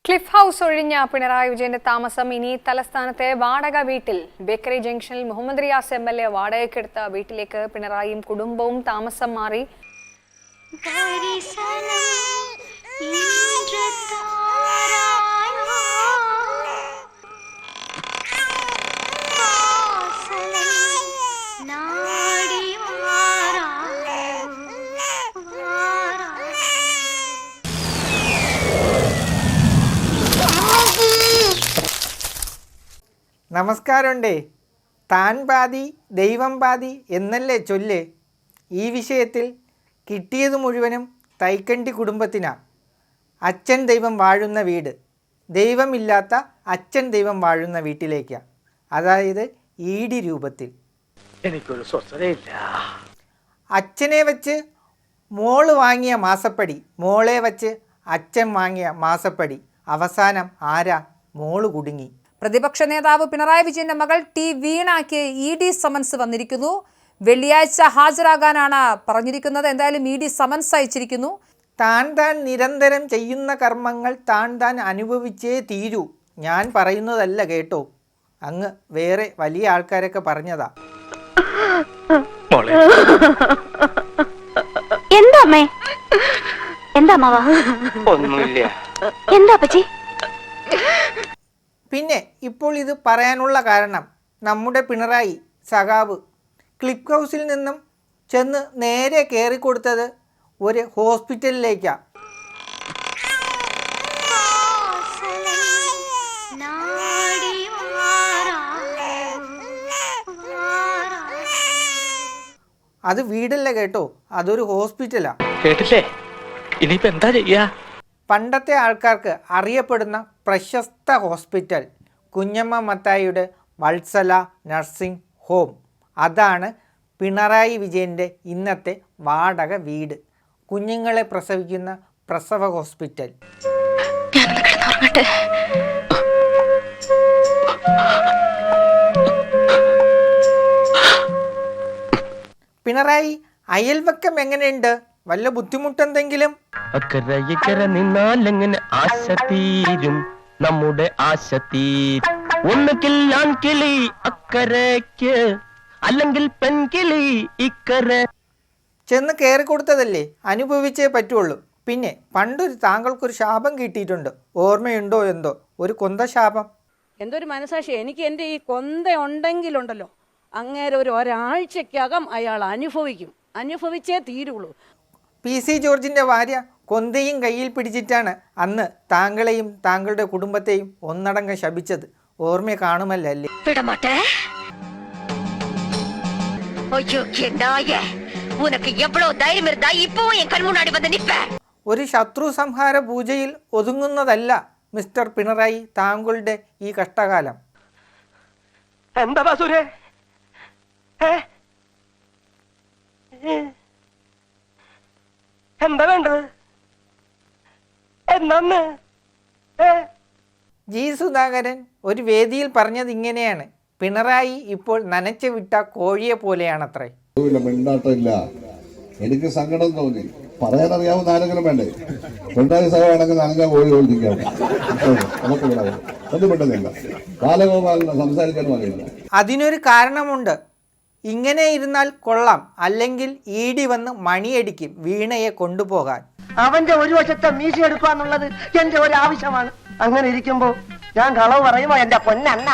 Cliff house ഒഴിഞ്ഞ പിണറായി വിജയന്റെ താമസം ഇനി തലസ്ഥാനത്തെ വാടക വീട്ടിൽ. ബേക്കറി ജംഗ്ഷനിൽ മുഹമ്മദ് റിയാസ് MLA വാടകയ്ക്കെടുത്ത വീട്ടിലേക്ക് പിണറായിയും കുടുംബവും താമസം മാറി. നമസ്കാരമുണ്ടേ. താൻ പാതി ദൈവം പാതി എന്നല്ലേ ചൊല്ല്. ഈ വിഷയത്തിൽ കിട്ടിയത് മുഴുവനും തൈക്കണ്ടി കുടുംബത്തിനാണ്. അച്ഛൻ ദൈവം വാഴുന്ന വീട് ദൈവമില്ലാത്ത അച്ഛൻ ദൈവം വാഴുന്ന വീട്ടിലേക്കാണ്. അതായത് ED രൂപത്തിൽ. എനിക്കൊരു സ്വസ്ഥതയില്ല. അച്ഛനെ വച്ച് മോള് വാങ്ങിയ മാസപ്പടി, മോളെ വച്ച് അച്ഛൻ വാങ്ങിയ മാസപ്പടി. അവസാനം ആരാ? മോള് കുടുങ്ങി. പ്രതിപക്ഷ നേതാവ് പിണറായി വിജയന്റെ മകൾ ടി വീണയ്ക്ക് ED സമൻസ് വന്നിരിക്കുന്നു. വെള്ളിയാഴ്ച ഹാജരാകാനാണ് പറഞ്ഞിരിക്കുന്നത്. എന്തായാലും ED സമൻസ് അയച്ചിരിക്കുന്നു. താൻ നിരന്തരം ചെയ്യുന്ന കർമ്മങ്ങൾ താൻ അനുഭവിച്ചേ തീരൂ. ഞാൻ പറയുന്നതല്ല കേട്ടോ, അങ്ങ് വേറെ വലിയ ആൾക്കാരൊക്കെ പറഞ്ഞതാ. എന്താ അമ്മേ? എന്താ അമ്മാവാ? ഒന്നുമില്ല. എന്താ അപ്പച്ചി? പിന്നെ ഇപ്പോൾ ഇത് പറയാനുള്ള കാരണം നമ്മുടെ പിണറായി സഖാവ് ക്ലിഫ് ഹൗസിൽ നിന്നും ചെന്ന് നേരെ കയറിക്കൊടുത്തത് ഒരു ഹോസ്പിറ്റലിലേക്കാണ്. അത് വീടല്ല കേട്ടോ, അതൊരു ഹോസ്പിറ്റലാണ്. കേട്ടില്ലേ? ഇനിയിപ്പോ എന്താ ചെയ്യാ? പണ്ടത്തെ ആൾക്കാർക്ക് അറിയപ്പെടുന്ന പ്രശസ്ത ഹോസ്പിറ്റൽ കുഞ്ഞമ്മ മത്തായിയുടെ വത്സല നഴ്സിംഗ് ഹോം. അതാണ് പിണറായി വിജയൻ്റെ ഇന്നത്തെ വാടക വീട്. കുഞ്ഞുങ്ങളെ പ്രസവിക്കുന്ന പ്രസവ ഹോസ്പിറ്റൽ. പിണറായി, അയൽവക്കം എങ്ങനെയുണ്ട്? വല്ല ബുദ്ധിമുട്ടെന്തെങ്കിലും? അക്കരെ ഇക്കരെ നിന്നാലെങ്ങനെ ആശ തീരും, നമ്മുടെ ആശ തീരും. ഒന്നുകിൽ ആൺകിളി അക്കരയ്ക്ക്, അല്ലെങ്കിൽ പെൺകിളി ഇക്കരെ. ചെന്ന് കയറി കൊടുത്തതല്ലേ, അനുഭവിച്ചേ പറ്റുള്ളൂ. പിന്നെ പണ്ടൊരു താങ്കൾക്കൊരു ശാപം കിട്ടിയിട്ടുണ്ട്, ഓർമ്മയുണ്ടോ? എന്തോ ഒരു കൊന്ത ശാപം. എന്തൊരു മനസാക്ഷി! എനിക്ക് എൻ്റെ ഈ കൊന്ത ഉണ്ടെങ്കിലുണ്ടല്ലോ, അങ്ങേരെ ഒരാഴ്ചക്കകം അയാൾ അനുഭവിച്ചേ തീരുള്ളൂ. PC ജോർജിൻ്റെ ഭാര്യ കൊന്തയും കയ്യിൽ പിടിച്ചിട്ടാണ് അന്ന് താങ്കളെയും താങ്കളുടെ കുടുംബത്തെയും ഒന്നടങ്കം ശപിച്ചത്. ഓർമ്മ കാണുമല്ലേ? ഒരു ശത്രു സംഹാര പൂജയിൽ ഒതുങ്ങുന്നതല്ല മിസ്റ്റർ പിണറായി താങ്കളുടെ ഈ കഷ്ടകാലം. എന്താ ബാസുരേ? എന്താ വേണ്ടത്? എന്നാന്ന് ജി സുധാകരൻ ഒരു വേദിയിൽ പറഞ്ഞത് ഇങ്ങനെയാണ്: പിണറായി ഇപ്പോൾ നനച്ചു വിട്ട കോഴിയെ പോലെയാണത്രേ. മിണ്ടാട്ടില്ല, എനിക്ക് സങ്കടം തോന്നി. പറയാനറിയാവുന്ന ആരെങ്കിലും വേണ്ടേ? പിണറായി സാറാണെങ്കിൽ നനഞ്ഞ കോഴി പോലിരിക്കാം. നമുക്ക് ഒന്നും പെട്ടെന്നില്ല, ബാലഗോപാലിനെ സംസാരിക്കാനും അറിയില്ല. അതിനൊരു കാരണമുണ്ട്. ഇങ്ങനെ ഇരുന്നാൽ കൊള്ളാം, അല്ലെങ്കിൽ ED വന്ന് മണിയടിക്കും വീണയെ കൊണ്ടുപോകാൻ. അവന്റെ ഒരു വശത്തെ മീശ എടുക്കുക എന്നുള്ളത് എന്റെ ഒരു ആവശ്യമാണ്. അങ്ങനെ ഇരിക്കുമ്പോ ഞാൻ കളവ് പറയുമോ എന്റെ പൊന്നണ്ണ?